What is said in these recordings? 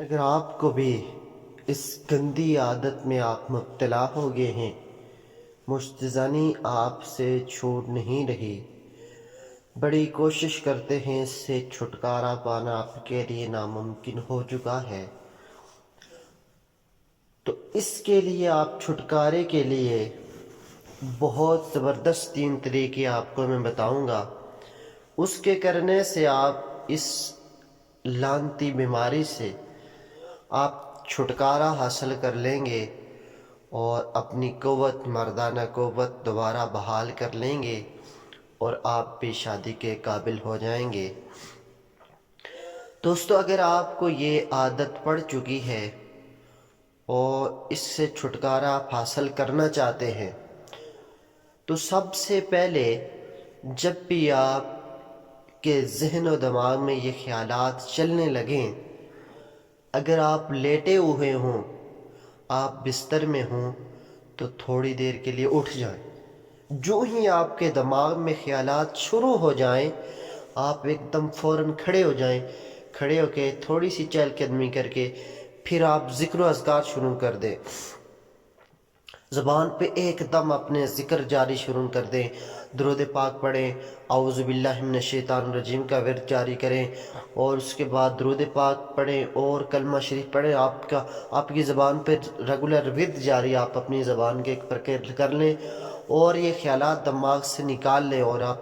اگر آپ کو بھی اس گندی عادت میں آپ مبتلا ہو گئے ہیں، مشتزنی آپ سے چھوٹ نہیں رہی، بڑی کوشش کرتے ہیں اس سے چھٹکارا پانا آپ کے لیے ناممکن ہو چکا ہے، تو اس کے لیے آپ چھٹکارے کے لیے بہت زبردست 3 طریقے آپ کو میں بتاؤں گا۔ اس کے کرنے سے آپ اس لعنتی بیماری سے آپ چھٹکارا حاصل کر لیں گے اور اپنی قوت، مردانہ قوت دوبارہ بحال کر لیں گے اور آپ بھی شادی کے قابل ہو جائیں گے۔ دوستو، اگر آپ کو یہ عادت پڑ چکی ہے اور اس سے چھٹکارا آپ حاصل کرنا چاہتے ہیں، تو سب سے پہلے جب بھی آپ کے ذہن و دماغ میں یہ خیالات چلنے لگیں، اگر آپ لیٹے ہوئے ہوں، آپ بستر میں ہوں، تو تھوڑی دیر کے لیے اٹھ جائیں۔ جو ہی آپ کے دماغ میں خیالات شروع ہو جائیں، آپ ایک دم فوراً کھڑے ہو جائیں۔ کھڑے ہو کے تھوڑی سی چہل قدمی کر کے پھر آپ ذکر و اذکار شروع کر دیں۔ زبان پہ ایک دم اپنے ذکر جاری شروع کر دیں، درود پاک پڑھیں، اعوذ باللہ من الشیطان الرجیم کا ورد جاری کریں، اور اس کے بعد درود پاک پڑھیں اور کلمہ شریف پڑھیں۔ آپ کی زبان پہ ریگولر ورد جاری آپ اپنی زبان کے پر کر لیں اور یہ خیالات دماغ سے نکال لیں۔ اور اب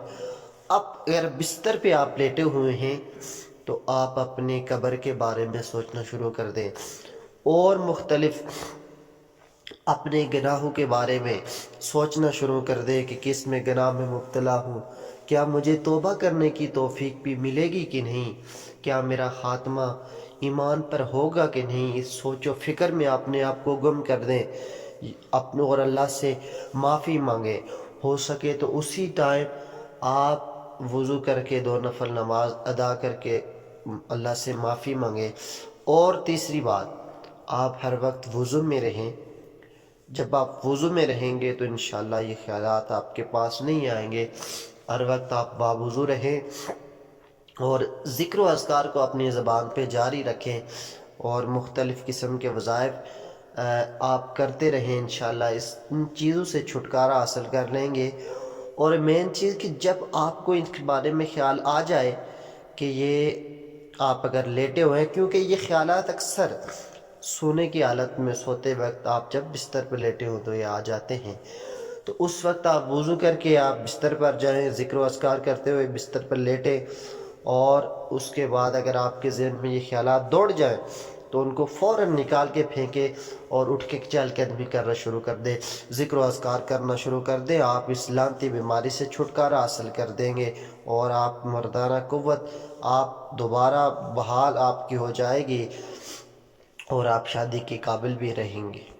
اگر بستر پہ آپ لیٹے ہوئے ہیں تو آپ اپنے قبر کے بارے میں سوچنا شروع کر دیں اور مختلف اپنے گناہوں کے بارے میں سوچنا شروع کر دیں کہ کس میں گناہ میں مبتلا ہوں، کیا مجھے توبہ کرنے کی توفیق بھی ملے گی کہ نہیں، کیا میرا خاتمہ ایمان پر ہوگا کہ نہیں۔ اس سوچ و فکر میں اپنے آپ کو گم کر دیں، اپنے اور اللہ سے معافی مانگیں۔ ہو سکے تو اسی ٹائم آپ وضو کر کے 2 نفل نماز ادا کر کے اللہ سے معافی مانگیں۔ اور تیسری بات، آپ ہر وقت وضو میں رہیں۔ جب آپ وضو میں رہیں گے تو انشاءاللہ یہ خیالات آپ کے پاس نہیں آئیں گے۔ ہر وقت آپ باوضو رہیں اور ذکر و اذکار کو اپنی زبان پہ جاری رکھیں اور مختلف قسم کے وظائف آپ کرتے رہیں۔ انشاءاللہ ان چیزوں سے چھٹکارا حاصل کر لیں گے۔ اور مین چیز کہ جب آپ کو ان کے بارے میں خیال آ جائے کہ یہ آپ اگر لیٹے ہوئے ہیں، کیونکہ یہ خیالات اکثر سونے کی حالت میں، سوتے وقت آپ جب بستر پر لیٹے ہو تو یہ آ جاتے ہیں، تو اس وقت آپ وضو کر کے آپ بستر پر جائیں، ذکر و اذکار کرتے ہوئے بستر پر لیٹیں، اور اس کے بعد اگر آپ کے ذہن میں یہ خیالات دوڑ جائیں تو ان کو فوراً نکال کے پھینکیں اور اٹھ کے چہل قدمی کرنا شروع کر دیں، ذکر و اذکار کرنا شروع کر دیں۔ آپ اس لعنتی بیماری سے چھٹکارا حاصل کر دیں گے اور آپ مردانہ قوت آپ دوبارہ بحال آپ کی ہو جائے گی اور آپ شادی کے قابل بھی رہیں گے۔